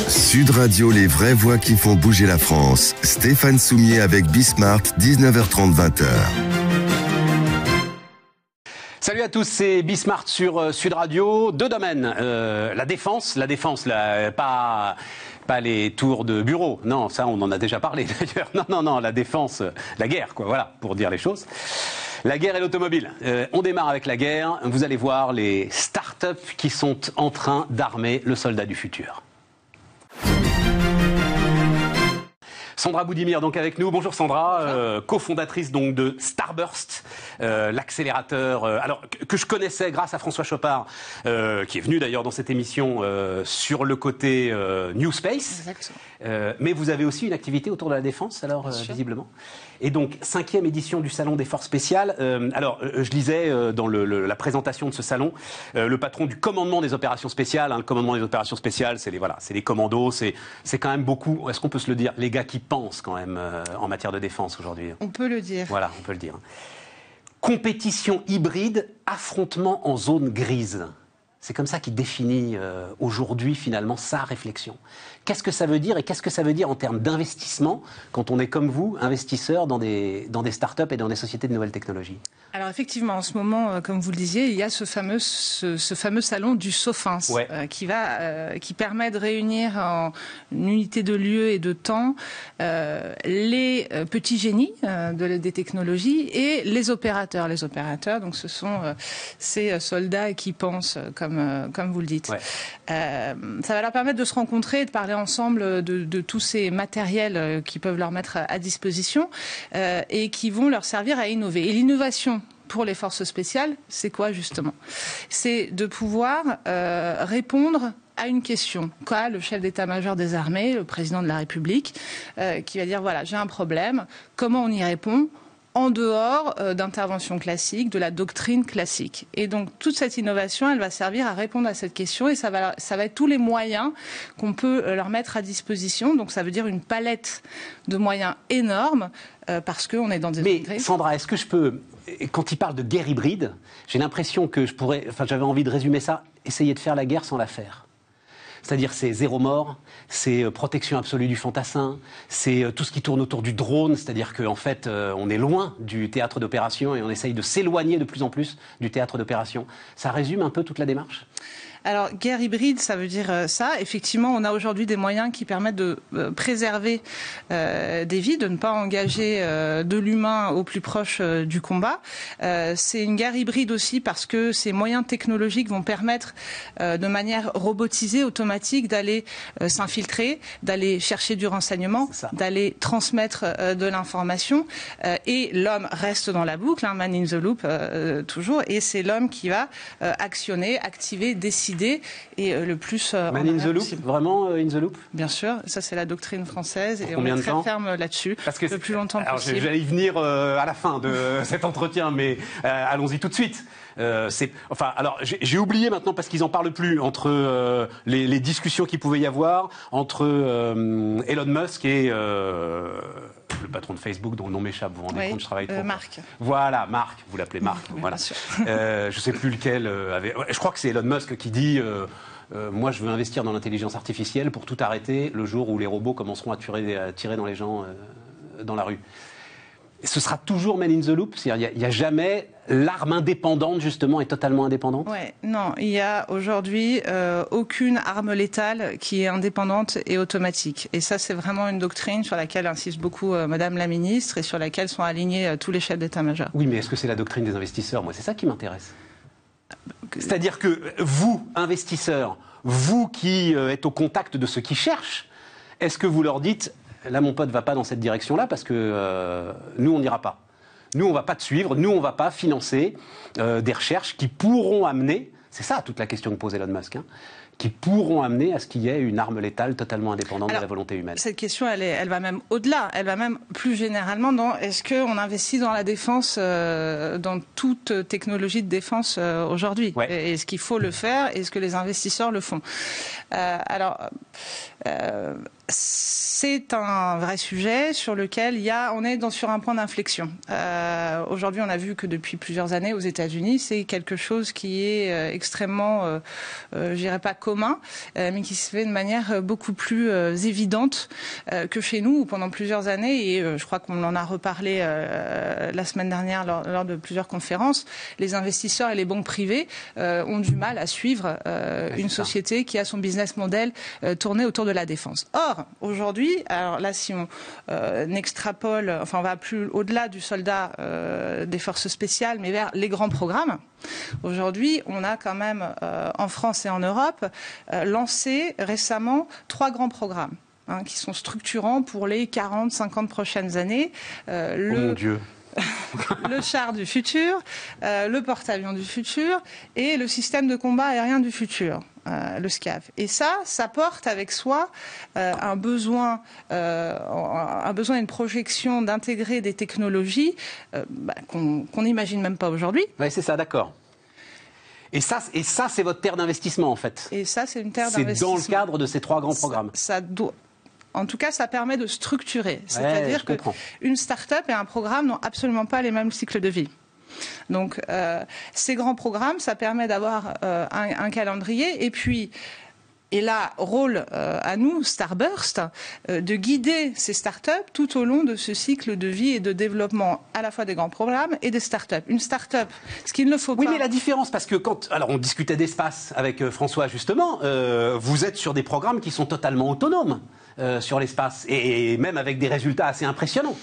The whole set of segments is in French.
Sud Radio, les vraies voix qui font bouger la France. Stéphane Soumier avec Bismart, 19h30, 20h. Salut à tous, c'est Bismart sur Sud Radio. Deux domaines, la défense, pas les tours de bureau. Non, ça on en a déjà parlé d'ailleurs. Non, la défense, la guerre, quoi. Voilà, pour dire les choses. La guerre et l'automobile. On démarre avec la guerre. Vous allez voir les startups qui sont en train d'armer le soldat du futur. Sandra Boudimir donc avec nous. Bonjour Sandra, cofondatrice donc de Starburst, l'accélérateur alors que je connaissais grâce à François Chopard, qui est venu d'ailleurs dans cette émission sur le côté New Space. Exactement. Mais vous avez aussi une activité autour de la défense alors visiblement. Et donc 5e édition du Salon des Forces Spéciales. Je lisais dans la présentation de ce salon le patron du commandement des opérations spéciales. Le commandement des opérations spéciales, c'est les commandos, c'est quand même beaucoup. Est-ce qu'on peut se le dire, les gars qui pensent quand même en matière de défense aujourd'hui. On peut le dire. Voilà, on peut le dire. Compétition hybride, affrontement en zone grise. C'est comme ça qu'il définit aujourd'hui finalement sa réflexion. Qu'est-ce que ça veut dire et qu'est-ce que ça veut dire en termes d'investissement quand on est comme vous, investisseur dans des startups et dans des sociétés de nouvelles technologies? Alors effectivement, en ce moment, comme vous le disiez, il y a ce fameux salon du SOFINS qui permet de réunir en une unité de lieu et de temps les petits génies des technologies et les opérateurs. Les opérateurs, donc ce sont ces soldats qui pensent comme vous le dites. Ouais. Ça va leur permettre de se rencontrer et de parler ensemble de tous ces matériels qui peuvent leur mettre à disposition et qui vont leur servir à innover. Et l'innovation pour les forces spéciales, c'est quoi justement? C'est de pouvoir répondre à une question. Quoi, le chef d'état-major des armées, le président de la République, qui va dire voilà, j'ai un problème, comment on y répond? En dehors d'interventions classiques, de la doctrine classique. Et donc toute cette innovation, elle va servir à répondre à cette question et ça va être tous les moyens qu'on peut leur mettre à disposition. Donc ça veut dire une palette de moyens énormes parce qu'on est dans des... Mais Sandra, est-ce que je peux, quand il parle de guerre hybride, j'ai l'impression que j'avais envie de résumer ça, essayer de faire la guerre sans la faire. C'est-à-dire c'est zéro mort, c'est protection absolue du fantassin, c'est tout ce qui tourne autour du drone, c'est-à-dire qu'en fait on est loin du théâtre d'opération et on essaye de s'éloigner de plus en plus du théâtre d'opération. Ça résume un peu toute la démarche ? Alors, guerre hybride, ça veut dire ça. Effectivement, on a aujourd'hui des moyens qui permettent de préserver des vies, de ne pas engager de l'humain au plus proche du combat. C'est une guerre hybride aussi parce que ces moyens technologiques vont permettre de manière robotisée, automatique, d'aller s'infiltrer, d'aller chercher du renseignement, d'aller transmettre de l'information. Et l'homme reste dans la boucle, man in the loop, toujours. Et c'est l'homme qui va actionner, activer, décider. Et le plus Man in the loop, vraiment in the loop. Bien sûr, ça c'est la doctrine française et on est très ferme là-dessus. Parce que le plus longtemps possible. J'allais y venir à la fin de cet entretien, mais allons-y tout de suite. J'ai oublié maintenant parce qu'ils en parlent plus entre les discussions qu'il pouvait y avoir entre Elon Musk et le patron de Facebook dont le nom m'échappe, vous vous rendez compte, je travaille trop. Marc. Voilà, Marc, vous l'appelez Marc. Oui, voilà. Bien sûr. Je sais plus lequel avait. Je crois que c'est Elon Musk qui dit. Moi, je veux investir dans l'intelligence artificielle pour tout arrêter le jour où les robots commenceront à tirer dans les gens dans la rue. Ce sera toujours man in the loop, c'est-à-dire il n'y a jamais l'arme indépendante justement et totalement indépendante. Ouais, non, il y a aujourd'hui aucune arme létale qui est indépendante et automatique. Et ça, c'est vraiment une doctrine sur laquelle insiste beaucoup Madame la Ministre et sur laquelle sont alignés tous les chefs d'état-major. Oui, mais est-ce que c'est la doctrine des investisseurs? Moi, c'est ça qui m'intéresse. C'est-à-dire que vous, investisseurs, vous qui êtes au contact de ceux qui cherchent, est-ce que vous leur dites là, mon pote, va pas dans cette direction-là parce que nous, on n'ira pas. Nous, on va pas te suivre. Nous, on va pas financer des recherches qui pourront amener, c'est ça toute la question que pose Elon Musk, qui pourront amener à ce qu'il y ait une arme létale totalement indépendante de la volonté humaine. Cette question, elle va même au-delà. Elle va même plus généralement dans est-ce qu'on investit dans la défense, dans toute technologie de défense aujourd'hui? Est-ce qu'il faut le faire? Est-ce que les investisseurs le font? C'est un vrai sujet sur lequel on est sur un point d'inflexion. Aujourd'hui, on a vu que depuis plusieurs années aux États-Unis, c'est quelque chose qui est extrêmement, je dirais pas commun, mais qui se fait de manière beaucoup plus évidente que chez nous, où pendant plusieurs années, et je crois qu'on en a reparlé la semaine dernière lors de plusieurs conférences, les investisseurs et les banques privées ont du mal à suivre une société qui a son business model tourné autour de la défense. Or, aujourd'hui, alors là, si on extrapole, enfin on va plus au-delà du soldat des forces spéciales, mais vers les grands programmes, aujourd'hui, on a quand même, en France et en Europe, lancé récemment 3 grands programmes qui sont structurants pour les 40-50 prochaines années. Oh mon Dieu. Le char du futur, le porte-avions du futur et le système de combat aérien du futur. Le SCAF. Et ça porte avec soi un besoin, une projection d'intégrer des technologies qu'on n'imagine même pas aujourd'hui. Oui, c'est ça, d'accord. Et ça, c'est votre terre d'investissement, en fait. Et ça, c'est une terre d'investissement. C'est dans le cadre de ces 3 grands programmes. En tout cas, ça permet de structurer. C'est-à-dire qu'une start-up et un programme n'ont absolument pas les mêmes cycles de vie. Donc, ces grands programmes, ça permet d'avoir un calendrier. Et là, rôle à nous, Starburst, de guider ces startups tout au long de ce cycle de vie et de développement à la fois des grands programmes et des startups. Une startup, ce qu'il ne faut pas... Oui, mais la différence, parce que alors on discutait d'espace avec François justement, vous êtes sur des programmes qui sont totalement autonomes sur l'espace et même avec des résultats assez impressionnants.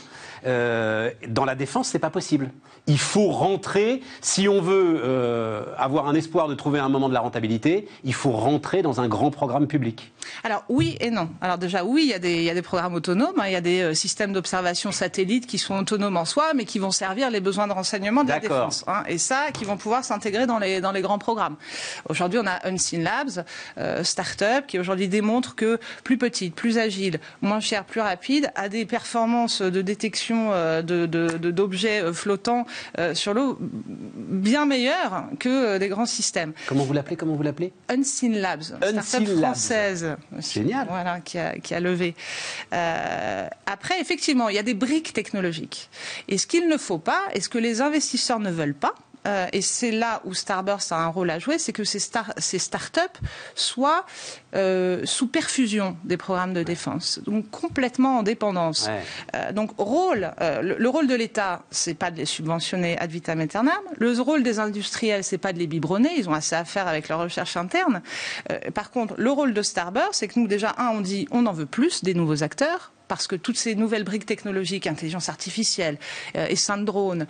Dans la défense, c'est pas possible. Il faut rentrer, si on veut avoir un espoir de trouver un moment de la rentabilité, il faut rentrer dans un grand programme public. Alors oui et non. Alors déjà oui, il y a des programmes autonomes, il y a des systèmes d'observation satellites qui sont autonomes en soi, mais qui vont servir les besoins de renseignement de la défense. Et ça, qui vont pouvoir s'intégrer dans les grands programmes. Aujourd'hui, on a Unseen Labs, start-up, qui aujourd'hui démontre que plus petite, plus agile, moins chère, plus rapide, a des performances de détection d'objets flottants sur l'eau bien meilleures que des grands systèmes. Comment vous l'appelez Unseen Labs, start-up française. Génial. Voilà, qui a levé. Après, effectivement, il y a des briques technologiques. Et ce qu'il ne faut pas, et ce que les investisseurs ne veulent pas, et c'est là où Starburst a un rôle à jouer, c'est que ces start-up soient sous perfusion des programmes de défense, donc complètement en dépendance. Donc le rôle de l'État, c'est pas de les subventionner ad vitam aeternam. Le rôle des industriels, c'est pas de les biberonner. Ils ont assez à faire avec leur recherche interne. Par contre, le rôle de Starburst, c'est que nous déjà, on dit, on en veut plus des nouveaux acteurs. Parce que toutes ces nouvelles briques technologiques, intelligence artificielle, essaim de drones,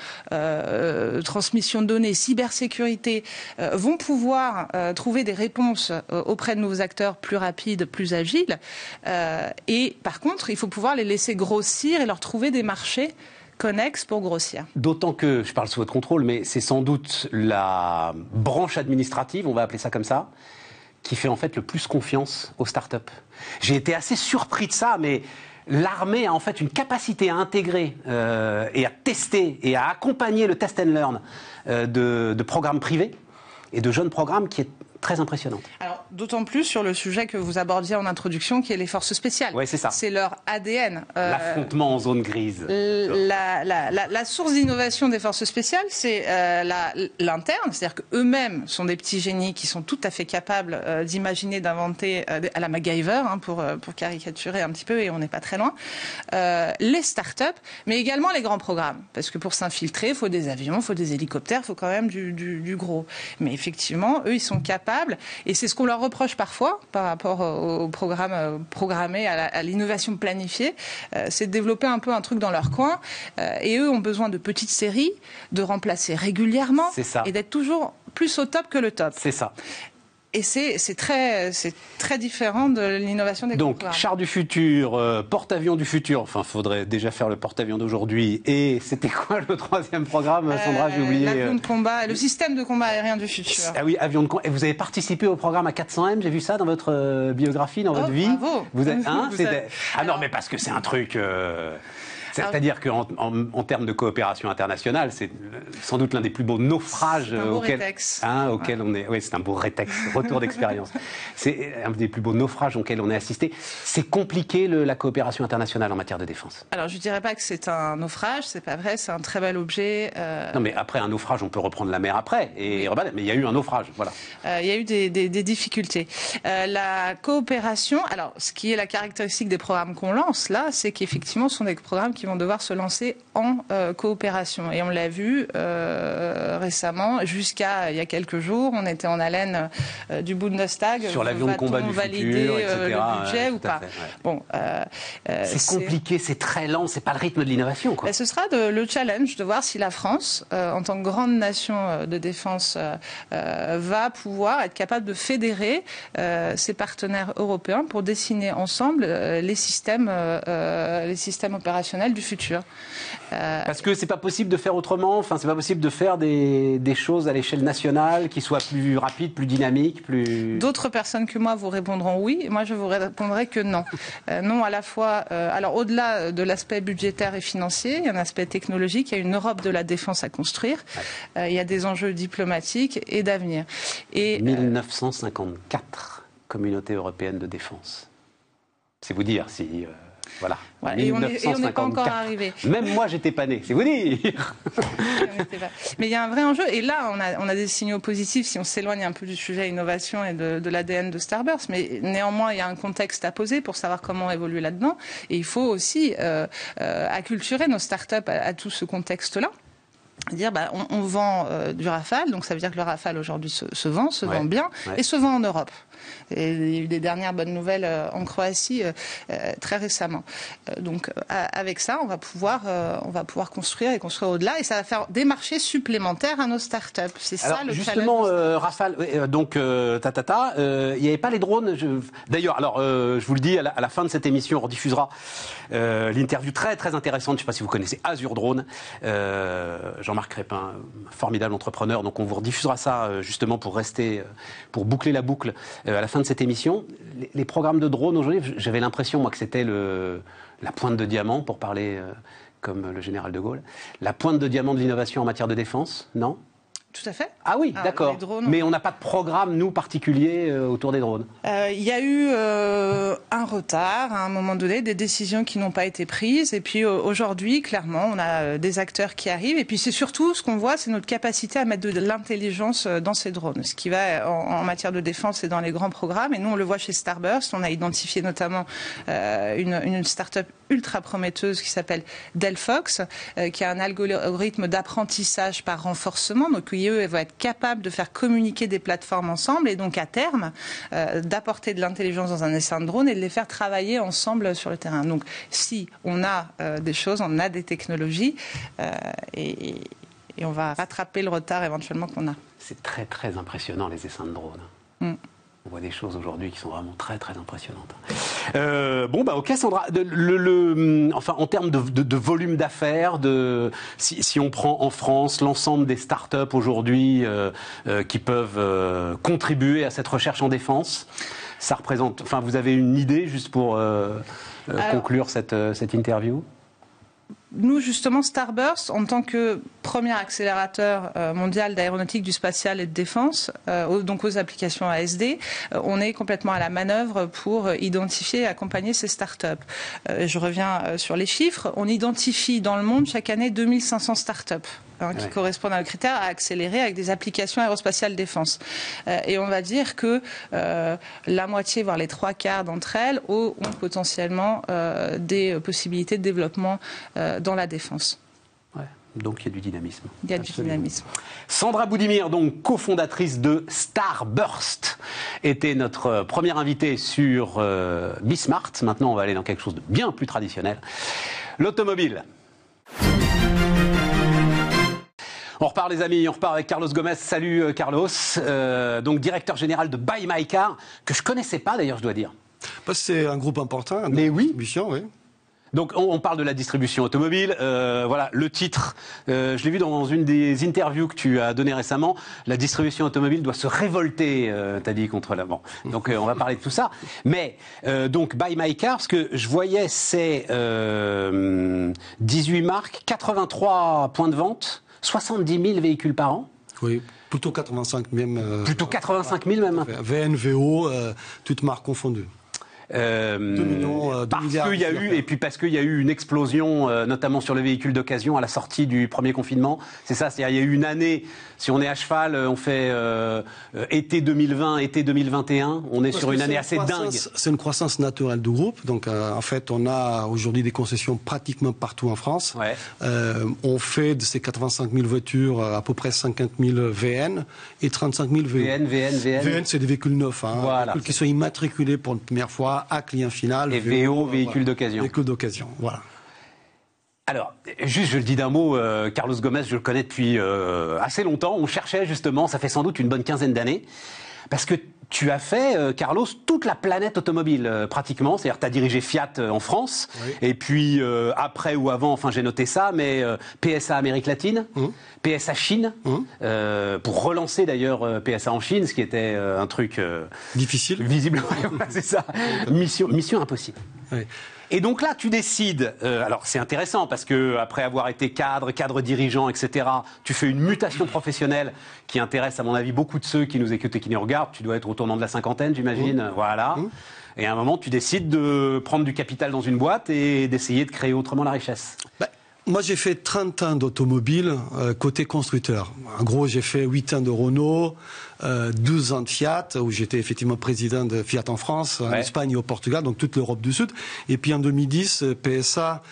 transmission de données, cybersécurité, vont pouvoir trouver des réponses auprès de nouveaux acteurs plus rapides, plus agiles. Et par contre, il faut pouvoir les laisser grossir et leur trouver des marchés connexes pour grossir. D'autant que, je parle sous votre contrôle, mais c'est sans doute la branche administrative, on va appeler ça comme ça, qui fait en fait le plus confiance aux startups. J'ai été assez surpris de ça, mais... L'armée a en fait une capacité à intégrer et à tester et à accompagner le test and learn de programmes privés et de jeunes programmes qui est très impressionnante. Alors, d'autant plus sur le sujet que vous abordiez en introduction, qui est les forces spéciales. Oui, c'est ça. C'est leur ADN. L'affrontement en zone grise. La source d'innovation des forces spéciales, c'est l'interne, c'est-à-dire qu'eux-mêmes sont des petits génies qui sont tout à fait capables d'imaginer, d'inventer, à la MacGyver, pour caricaturer un petit peu, et on n'est pas très loin, les start-up, mais également les grands programmes. Parce que pour s'infiltrer, il faut des avions, il faut des hélicoptères, il faut quand même du gros. Mais effectivement, eux, ils sont capables, et c'est ce qu'on leur reproche parfois par rapport au programme programmé, à l'innovation planifiée, c'est de développer un peu un truc dans leur coin, et eux ont besoin de petites séries, de remplacer régulièrement, et d'être toujours plus au top que le top. C'est ça. Et c'est très différent de l'innovation des Donc, programmes. char du futur, porte-avions du futur, enfin, il faudrait déjà faire le porte-avions d'aujourd'hui. Et c'était quoi le troisième programme, Sandra, j'ai oublié. L'avion de combat, le système de combat aérien du futur. Ah oui, avion de combat. Et vous avez participé au programme A400M, j'ai vu ça dans votre biographie, dans votre vie. Bravo. Vous êtes, ah non, mais parce que c'est un truc... C'est-à-dire qu'en termes de coopération internationale, c'est sans doute l'un des plus beaux naufrages auxquels on est. Oui, c'est un beau rétex, retour d'expérience. C'est un des plus beaux naufrages auxquels on est assisté. C'est compliqué la coopération internationale en matière de défense. Alors, je ne dirais pas que c'est un naufrage, c'est pas vrai, c'est un très bel objet. Non, mais après un naufrage, on peut reprendre la mer après. Mais il y a eu un naufrage, voilà. Il y a eu des difficultés. La coopération, alors, ce qui est la caractéristique des programmes qu'on lance, là, c'est qu'effectivement, ce sont des programmes qui vont devoir se lancer en coopération. Et on l'a vu récemment, jusqu'à il y a quelques jours, on était en haleine du Bundestag. Sur l'avion de combat du futur, etc. Le budget ou pas. Bon, c'est compliqué, c'est très lent, c'est pas le rythme de l'innovation, quoi. Ce sera le challenge de voir si la France, en tant que grande nation de défense, va pouvoir être capable de fédérer ses partenaires européens pour dessiner ensemble les systèmes opérationnels du futur. Parce que c'est pas possible de faire autrement. Enfin, c'est pas possible de faire des choses à l'échelle nationale qui soient plus rapides, plus dynamiques, plus. D'autres personnes que moi vous répondront oui. Et moi, je vous répondrai que non. Non, à la fois. Alors, au-delà de l'aspect budgétaire et financier, il y a un aspect technologique. Il y a une Europe de la défense à construire. Il y a des enjeux diplomatiques et d'avenir. Et 1954, Communauté européenne de défense. C'est vous dire si. Voilà. Ouais, et on n'est pas encore arrivé. Même moi, j'étais pas né, c'est vous dire. Mais il y a un vrai enjeu. Et là, on a des signaux positifs si on s'éloigne un peu du sujet innovation et de l'ADN de Starburst. Mais néanmoins, il y a un contexte à poser pour savoir comment évoluer là-dedans. Et il faut aussi acculturer nos startups à tout ce contexte-là. Dire on vend du Rafale, donc ça veut dire que le Rafale aujourd'hui se vend bien et se vend en Europe. Et il y a eu des dernières bonnes nouvelles en Croatie très récemment. Donc avec ça, on va pouvoir construire et construire au-delà, et ça va faire des marchés supplémentaires à nos startups. C'est ça le justement, Rafale. Donc il n'y avait pas les drones. D'ailleurs, je vous le dis, à la fin de cette émission, on rediffusera l'interview très très intéressante. Je ne sais pas si vous connaissez Azure Drone. Jean-Marc Crépin, formidable entrepreneur. Donc on vous rediffusera ça justement pour pour boucler la boucle à la fin de cette émission. Les programmes de drones aujourd'hui, j'avais l'impression moi que c'était la pointe de diamant, pour parler comme le général de Gaulle. La pointe de diamant de l'innovation en matière de défense, non ? Tout à fait. Ah oui, d'accord. Mais on n'a pas de programme, nous, particulier autour des drones. Il y a eu un retard, à un moment donné, des décisions qui n'ont pas été prises. Et puis aujourd'hui, clairement, on a des acteurs qui arrivent. Et puis c'est surtout, ce qu'on voit, c'est notre capacité à mettre de l'intelligence dans ces drones. Ce qui va, en matière de défense, et dans les grands programmes. Et nous, on le voit chez Starburst. On a identifié notamment une start-up ultra prometteuse qui s'appelle Delphox, qui a un algorithme d'apprentissage par renforcement. Donc, elle va être capable de faire communiquer des plateformes ensemble et donc à terme d'apporter de l'intelligence dans un essaim de drone et de les faire travailler ensemble sur le terrain. Donc si on a des choses, on a des technologies et on va rattraper le retard éventuellement qu'on a. C'est très très impressionnant les essaims de drones. On voit des choses aujourd'hui qui sont vraiment très très impressionnantes. Ok Sandra, enfin en termes de volume d'affaires, si on prend en France l'ensemble des startups aujourd'hui qui peuvent contribuer à cette recherche en défense, ça représente. Enfin, vous avez une idée juste pour conclure cette interview? Nous, justement, Starburst, en tant que premier accélérateur mondial d'aéronautique, du spatial et de défense, donc aux applications ASD, on est complètement à la manœuvre pour identifier et accompagner ces startups. Je reviens sur les chiffres. On identifie dans le monde chaque année 2500 startups. Qui correspondent à nos critères à accélérer avec des applications aérospatiales défense. Et on va dire que la moitié, voire les 3/4 d'entre elles ont potentiellement des possibilités de développement dans la défense. Ouais, donc il y a du dynamisme. Il y a du dynamisme. Sandra Boudimir, donc cofondatrice de Starburst, était notre première invitée sur Bismart. Maintenant, on va aller dans quelque chose de bien plus traditionnel, l'automobile. On repart les amis, on repart avec Carlos Gomez. Salut Carlos, donc directeur général de Buy My Car, que je connaissais pas d'ailleurs je dois dire. C'est un groupe important, mais oui. Oui. Donc on parle de la distribution automobile. Voilà, le titre, je l'ai vu dans une des interviews que tu as données récemment. La distribution automobile doit se révolter, t'as dit, contre la... Bon, donc on va parler de tout ça. Mais donc Buy My Car, parce que je voyais c'est 18 marques, 83 points de vente, 70 000 véhicules par an. Oui. Plutôt 85 même. Plutôt 85 000 même. VNVO, toutes marques confondues. 2 millions, 2 parce milliards. qu'il y a eu, et puis parce qu'il y a eu une explosion, notamment sur le véhicule d'occasion à la sortie du premier confinement. C'est ça, c'est-à-dire il y a eu une année, si on est à cheval, on fait été 2020, été 2021, on est sur une année assez dingue. C'est une croissance naturelle du groupe. Donc en fait, on a aujourd'hui des concessions pratiquement partout en France. Ouais. On fait de ces 85 000 voitures à peu près 50 000 VN et 35 000 VO. VN, c'est des véhicules neufs, hein, voilà, véhicules qui sont immatriculés pour une première fois à client final. Et VO, véhicules d'occasion. Véhicules d'occasion, voilà. Alors, juste, je le dis d'un mot, Carlos Gomez, je le connais depuis assez longtemps. On cherchait justement, ça fait sans doute une bonne quinzaine d'années, parce que tu as fait, Carlos, toute la planète automobile, pratiquement. C'est-à-dire, tu as dirigé Fiat en France, oui. Et puis après ou avant, enfin j'ai noté ça, mais PSA Amérique latine, PSA Chine, pour relancer d'ailleurs PSA en Chine, ce qui était un truc... difficile. Visiblement, c'est ça. Mission impossible. Oui. Et donc là, tu décides, alors c'est intéressant parce que après avoir été cadre dirigeant, etc., tu fais une mutation professionnelle qui intéresse à mon avis beaucoup de ceux qui nous écoutent et qui nous regardent. Tu dois être au tournant de la cinquantaine, j'imagine, voilà. Et à un moment, tu décides de prendre du capital dans une boîte et d'essayer de créer autrement la richesse. Moi, j'ai fait 30 ans d'automobile côté constructeur. En gros, j'ai fait 8 ans de Renault, 12 ans de Fiat, où j'étais effectivement président de Fiat en France, en Espagne et au Portugal, donc toute l'Europe du Sud. Et puis en 2010, PSA,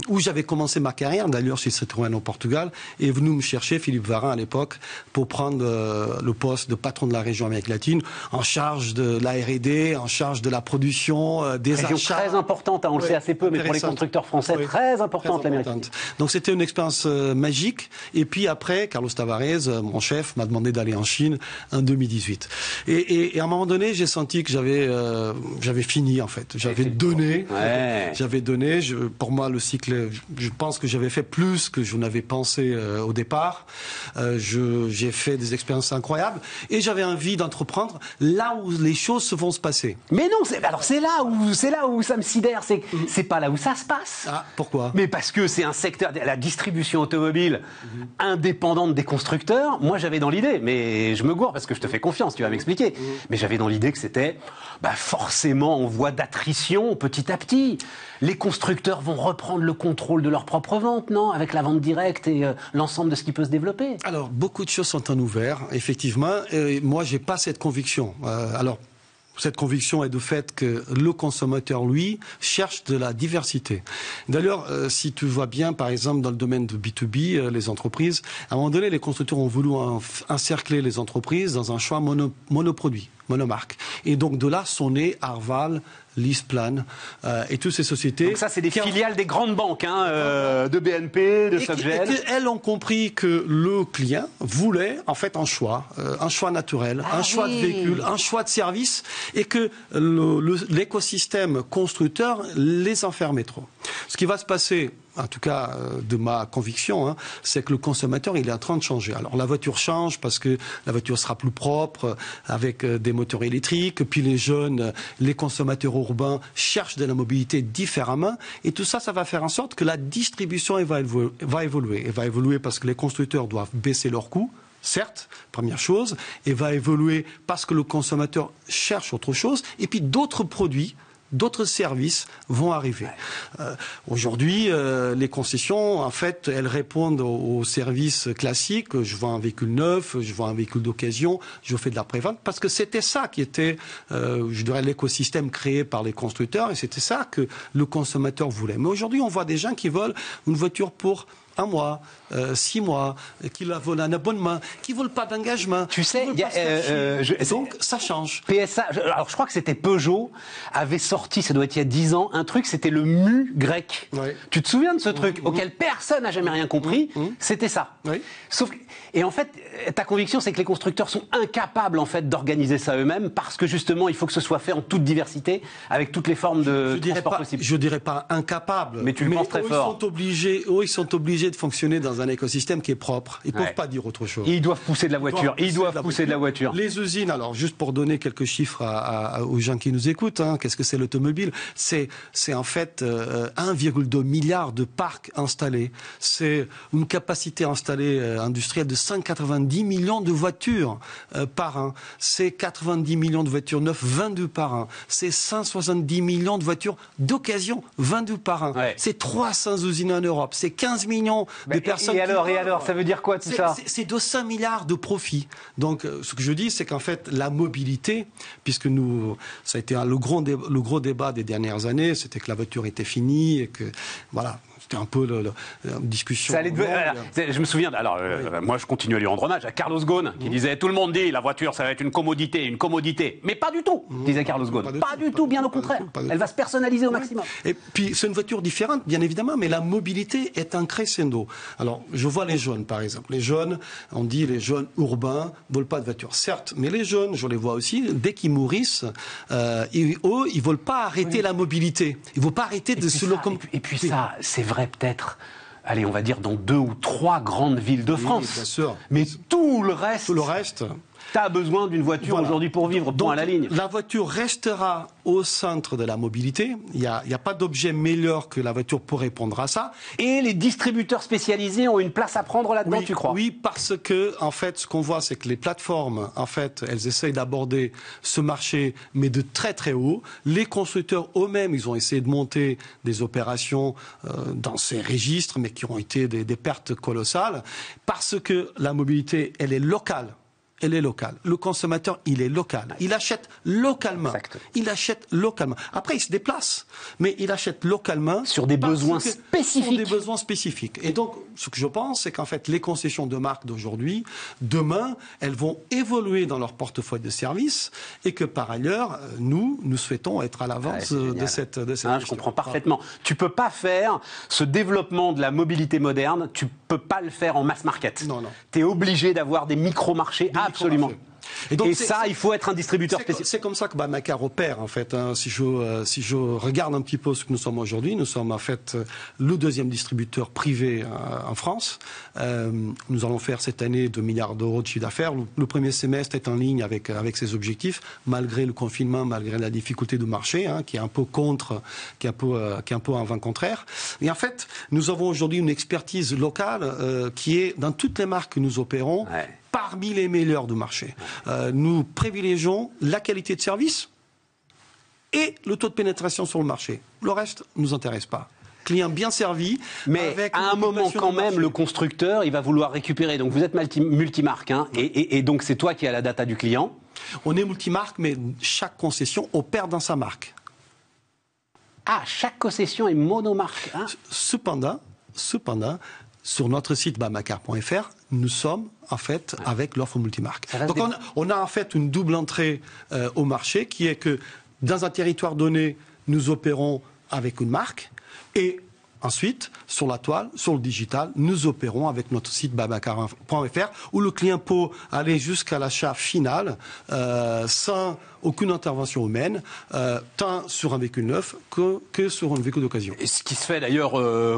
où j'avais commencé ma carrière, d'ailleurs chez Citroën au Portugal, est venu me chercher, Philippe Varin à l'époque, pour prendre le poste de patron de la région Amérique latine, en charge de la R&D, en charge de la production, des achats. Très importante, on le sait assez peu, mais pour les constructeurs français, très importante l'Amérique latine. Donc c'était une expérience magique. Et puis après, Carlos Tavares, mon chef, m'a demandé d'aller en Chine en 2018. Et à un moment donné, j'ai senti que j'avais fini en fait. J'avais donné. Pour moi, le cycle, je pense que j'avais fait plus que je n'avais pensé au départ. J'ai fait des expériences incroyables et j'avais envie d'entreprendre là où les choses vont se passer. Mais non, c'est là où ça me sidère. C'est pas là où ça se passe. Ah, pourquoi ? Mais parce que c'est un secteur, la distribution automobile indépendante des constructeurs. Moi, j'avais dans l'idée, mais je me gourre parce que je te fais confiance, tu vas m'expliquer. Mais j'avais dans l'idée que c'était forcément en voie d'attrition petit à petit. Les constructeurs vont reprendre le contrôle de leur propre vente, non ? Avec la vente directe et l'ensemble de ce qui peut se développer. Alors, beaucoup de choses sont en ouvert, effectivement. Et moi, j'ai pas cette conviction. Cette conviction est du fait que le consommateur, lui, cherche de la diversité. D'ailleurs, si tu vois bien, par exemple, dans le domaine de B2B, les entreprises, à un moment donné, les constructeurs ont voulu encercler les entreprises dans un choix monoproduit, monomarque. Et donc, de là sont nés Arval, LeasePlan et toutes ces sociétés. Donc ça, c'est des filiales des grandes banques, de BNP, de SocGen. Et elles ont compris que le client voulait en fait un choix naturel, un choix de véhicule, un choix de service, et que l'écosystème constructeur les enfermait trop. Ce qui va se passer, en tout cas de ma conviction, c'est que le consommateur, il est en train de changer. Alors la voiture change parce que la voiture sera plus propre, avec des moteurs électriques, puis les jeunes, les consommateurs urbains cherchent de la mobilité différemment, et tout ça, ça va faire en sorte que la distribution va évoluer. Elle va évoluer parce que les constructeurs doivent baisser leurs coûts, certes, première chose, et va évoluer parce que le consommateur cherche autre chose, et puis d'autres produits, d'autres services vont arriver. Aujourd'hui, les concessions, en fait, elles répondent aux services classiques. Je vends un véhicule neuf, je vends un véhicule d'occasion, je fais de la prévente, parce que c'était ça qui était, je dirais, l'écosystème créé par les constructeurs, et c'était ça que le consommateur voulait. Mais aujourd'hui, on voit des gens qui veulent une voiture pour 1 mois, 6 mois, qui veulent un abonnement, qui ne veulent pas d'engagement. Tu sais, donc ça change. PSA, alors je crois que c'était Peugeot, avait sorti, ça doit être il y a 10 ans, un truc, c'était le mu grec. Oui. Tu te souviens de ce truc auquel personne n'a jamais rien compris? C'était ça. Oui. Sauf que, et en fait, ta conviction, c'est que les constructeurs sont incapables en fait d'organiser ça eux-mêmes parce que justement, il faut que ce soit fait en toute diversité, avec toutes les formes de transport possibles. Je dirais pas incapable. Mais tu le penses très fort. Ils sont obligés de fonctionner dans un écosystème qui est propre. Ils peuvent pas dire autre chose. Ils doivent pousser de la voiture. Ils doivent pousser de la voiture. Les usines, alors juste pour donner quelques chiffres aux gens qui nous écoutent, qu'est-ce que c'est l'automobile? C'est en fait 1,2 milliard de parcs installés. C'est une capacité installée industrielle de 190 millions de voitures par an. C'est 90 millions de voitures neuves vendues par an. C'est 170 millions de voitures d'occasion vendues par an. Ouais. C'est 300 usines en Europe. C'est 15 millions de personnes. Et alors, ça veut dire quoi tout ça? C'est 200 milliards de profits. Donc, ce que je dis, c'est qu'en fait, la mobilité, puisque ça a été le gros débat des dernières années, c'était que la voiture était finie et que, voilà. C'était un peu la discussion. Je me souviens, moi je continue à lui rendre hommage à Carlos Ghosn, qui disait, tout le monde dit, la voiture ça va être une commodité. Mais pas du tout, disait Carlos Ghosn. Pas du tout, bien au contraire. Elle va se personnaliser au maximum. Et puis c'est une voiture différente, bien évidemment, mais la mobilité est un crescendo. Alors, je vois les jeunes, par exemple. Les jeunes, on dit les jeunes urbains ne veulent pas de voiture. Certes, mais les jeunes, je les vois aussi, dès qu'ils mourissent, ils ne veulent pas arrêter la mobilité. Ils ne veulent pas arrêter de se locomotiver. Et puis ça, c'est vrai peut-être, allez, on va dire dans 2 ou 3 grandes villes de France. Bien sûr. Mais tout le reste. Tu as besoin d'une voiture aujourd'hui pour vivre, point à la ligne. La voiture restera au centre de la mobilité. Il n'y a pas d'objet meilleur que la voiture pour répondre à ça. Et les distributeurs spécialisés ont une place à prendre là-dedans, tu crois? Oui, parce que, en fait, ce qu'on voit, c'est que les plateformes, en fait, elles essayent d'aborder ce marché, mais de très très haut. Les constructeurs eux-mêmes, ils ont essayé de monter des opérations dans ces registres, mais qui ont été des pertes colossales, parce que la mobilité, elle est locale. Elle est locale. Le consommateur, il est local. Il achète localement. Exactement. Il achète localement. Après, il se déplace, mais il achète localement. Sur des besoins spécifiques. Sur des besoins spécifiques. Et donc, ce que je pense, c'est qu'en fait, les concessions de marque d'aujourd'hui, demain, elles vont évoluer dans leur portefeuille de services et que par ailleurs, nous souhaitons être à l'avance de cette je comprends parfaitement. Tu peux pas faire ce développement de la mobilité moderne, tu peux pas le faire en mass market. Non. Tu es obligé d'avoir des micro-marchés. Absolument. Et ça, il faut être un distributeur spécifique. C'est comme ça que Macar opère, en fait. Si je regarde un petit peu ce que nous sommes aujourd'hui, nous sommes en fait le 2e distributeur privé en France. Nous allons faire cette année 2 milliards d'euros de chiffre d'affaires. Le premier semestre est en ligne avec ses objectifs, malgré le confinement, malgré la difficulté du marché, qui est un peu qui est un peu en vent contraire. Et en fait, nous avons aujourd'hui une expertise locale qui est dans toutes les marques que nous opérons. Ouais. Parmi les meilleurs du marché. Nous privilégions la qualité de service et le taux de pénétration sur le marché. Le reste ne nous intéresse pas. Client bien servi. Mais avec à un moment quand même, le constructeur, il va vouloir récupérer. Donc vous êtes multimarque, et donc c'est toi qui as la data du client. On est multimarque, mais chaque concession opère dans sa marque. Ah, chaque concession est monomarque. Cependant, sur notre site macar.fr, nous sommes en fait avec l'offre multimarque. Donc on a en fait une double entrée au marché qui est que dans un territoire donné, nous opérons avec une marque et ensuite, sur la toile, sur le digital, nous opérons avec notre site macar.fr où le client peut aller jusqu'à l'achat final sans aucune intervention humaine, tant sur un véhicule neuf que sur un véhicule d'occasion. Et ce qui se fait d'ailleurs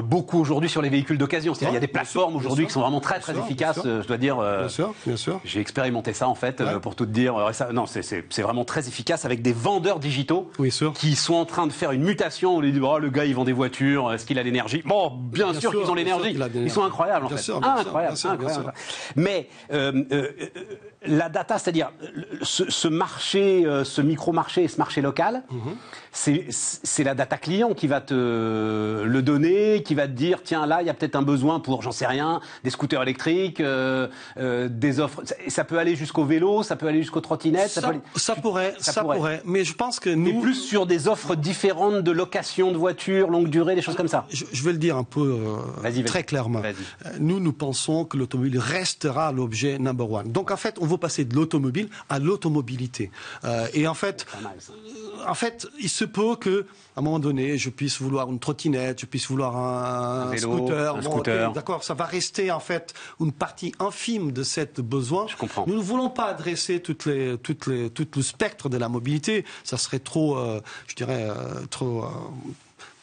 beaucoup aujourd'hui sur les véhicules d'occasion. Il y a des plateformes aujourd'hui qui sont vraiment très efficaces, je dois dire. Bien sûr. J'ai expérimenté ça en fait, pour tout te dire. Non, c'est vraiment très efficace avec des vendeurs digitaux qui sont en train de faire une mutation. On lui dit, le gars il vend des voitures, est-ce qu'il a l'énergie? Bon, bien sûr qu'ils ont l'énergie. Ils sont incroyables en fait. Incroyables. Mais la data, c'est-à-dire ce marché, ce micro-marché et ce marché local, c'est la data client qui va te le donner, qui va te dire tiens là il y a peut-être un besoin pour j'en sais rien, des scooters électriques, des offres. Ça peut aller jusqu'au vélo, ça peut aller jusqu'aux trottinettes. Ça pourrait. Mais je pense que nous, mais plus sur des offres différentes de location de voitures, longue durée, des choses comme ça. Je vais le dire un peu très clairement. Nous pensons que l'automobile restera l'objet number one. Donc en fait, on veut passer de l'automobile à l'automobilité. Et en fait, il se peut que à un moment donné, je puisse vouloir une trottinette, je puisse vouloir un vélo, scooter. Scooter. Okay, d'accord, ça va rester en fait une partie infime de cette besoin. Je comprends. Nous ne voulons pas adresser tout le spectre de la mobilité. Ça serait trop, trop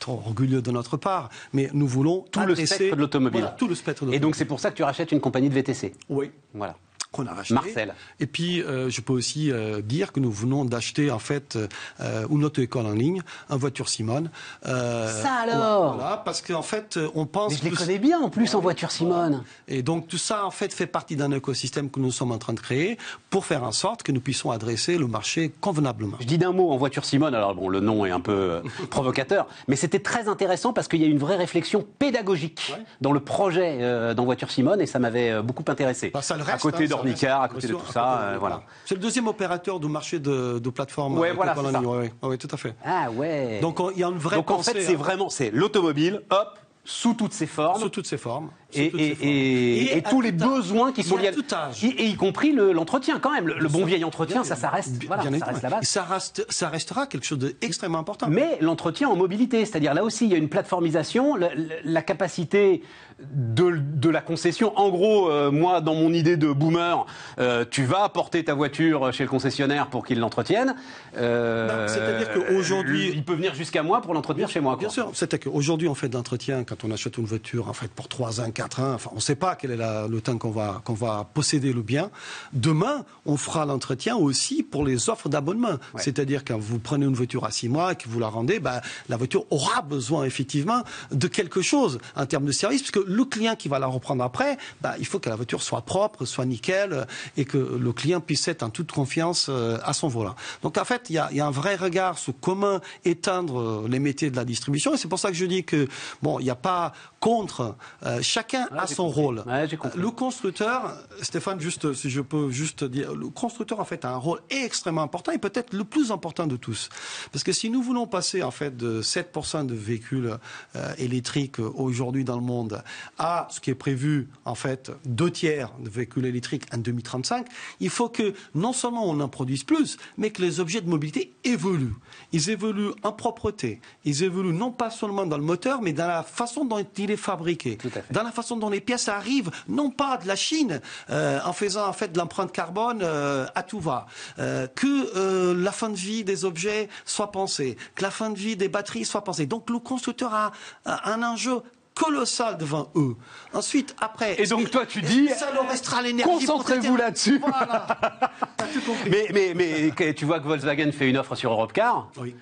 orgueilleux de notre part, mais nous voulons tout le spectre de l'automobile. Voilà, tout le spectre de l'automobile. Et donc c'est pour ça que tu rachètes une compagnie de VTC. Oui. Voilà. Qu'on a racheté. Marcel. Et puis, je peux aussi dire que nous venons d'acheter en fait une auto-école en ligne, un Voiture Simone. Ça alors. Voilà, parce qu'en fait, on pense. Mais je les connais bien en plus en Voiture Simone. Et donc tout ça en fait partie d'un écosystème que nous sommes en train de créer pour faire en sorte que nous puissions adresser le marché convenablement. Je dis d'un mot en Voiture Simone. Alors bon, le nom est un peu provocateur, mais c'était très intéressant parce qu'il y a une vraie réflexion pédagogique dans le projet dans Voiture Simone et ça m'avait beaucoup intéressé. Ça le reste, à côté d'Ornicar, à côté de tout ça, voilà. C'est le deuxième opérateur du marché de plateforme. Ouais, voilà, c'est ça. Oui, tout à fait. Ah ouais. Donc il y a une vraie. Donc en fait, c'est l'automobile, hop, sous toutes ses formes. Sous toutes ses formes. Et tous les besoins qui sont liés à tout âge. Et y compris l'entretien quand même. Le bon vieil entretien, ça reste la base. Ça restera quelque chose d'extrêmement important. Mais l'entretien en mobilité, c'est-à-dire là aussi, il y a une plateformisation, la capacité de la concession. En gros, moi, dans mon idée de boomer, tu vas apporter ta voiture chez le concessionnaire pour qu'il l'entretienne. C'est-à-dire qu'aujourd'hui... Il peut venir jusqu'à moi pour l'entretenir chez moi. Bien sûr. C'est-à-dire qu'aujourd'hui, on fait de l'entretien quand on achète une voiture en fait, pour 3 ans, 4 ans. Enfin, on ne sait pas quel est le temps qu'on va posséder le bien. Demain, on fera l'entretien aussi pour les offres d'abonnement. Ouais. C'est-à-dire quand vous prenez une voiture à 6 mois et que vous la rendez, la voiture aura besoin effectivement de quelque chose en termes de service, puisque le client qui va la reprendre après, il faut que la voiture soit propre, soit nickel, et que le client puisse être en toute confiance à son volant. Donc en fait, il y a un vrai regard sur comment éteindre les métiers de la distribution, et c'est pour ça que je dis que il n'y a pas contre, chacun a son rôle. Ouais, le constructeur, Stéphane, juste si je peux juste dire, le constructeur en fait a un rôle extrêmement important et peut-être le plus important de tous, parce que si nous voulons passer en fait de 7% de véhicules électriques aujourd'hui dans le monde à ce qui est prévu en fait 2/3 de véhicules électriques en 2035, il faut que non seulement on en produise plus, mais que les objets de mobilité évoluent. Ils évoluent en propreté, ils évoluent non pas seulement dans le moteur, mais dans la façon dont il est fabriqué, dans la façon dont les pièces arrivent, non pas de la Chine, en faisant en fait de l'empreinte carbone à tout va, que la fin de vie des objets soit pensée, que la fin de vie des batteries soit pensée. Donc le constructeur a un enjeu colossal devant eux. Ensuite, après... Et donc toi tu dis, ça leur restera l'énergie. Concentrez-vous là-dessus. Voilà. T'as tout compris. Mais tu vois que Volkswagen fait une offre sur Europcar. Oui.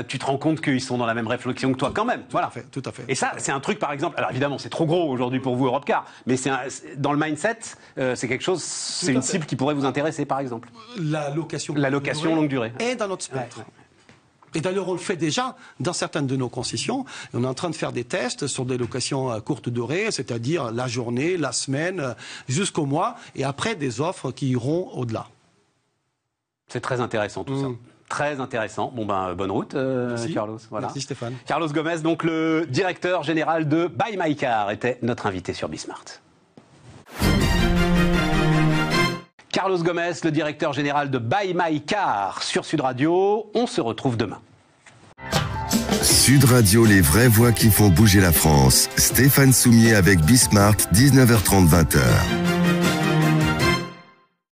Tu te rends compte qu'ils sont dans la même réflexion que toi quand même. Voilà. Tout à fait. Et ça, c'est un truc, par exemple, alors évidemment, c'est trop gros aujourd'hui pour vous, Europcar, mais dans le mindset, c'est quelque chose, c'est une cible qui pourrait vous intéresser, par exemple. La location longue durée. Et dans notre spectre. Ouais. Et d'ailleurs, on le fait déjà dans certaines de nos concessions. On est en train de faire des tests sur des locations à courte durée, c'est-à-dire la journée, la semaine, jusqu'au mois, et après des offres qui iront au-delà. C'est très intéressant tout ça. Très intéressant. Bonne route, Carlos. Voilà. Merci Stéphane. Carlos Gomez, donc le directeur général de Buy My Car, était notre invité sur Bismart. Carlos Gomez, le directeur général de Buy My Car sur Sud Radio. On se retrouve demain. Sud Radio, les vraies voix qui font bouger la France. Stéphane Soumier avec Bismart, 19h30, 20h.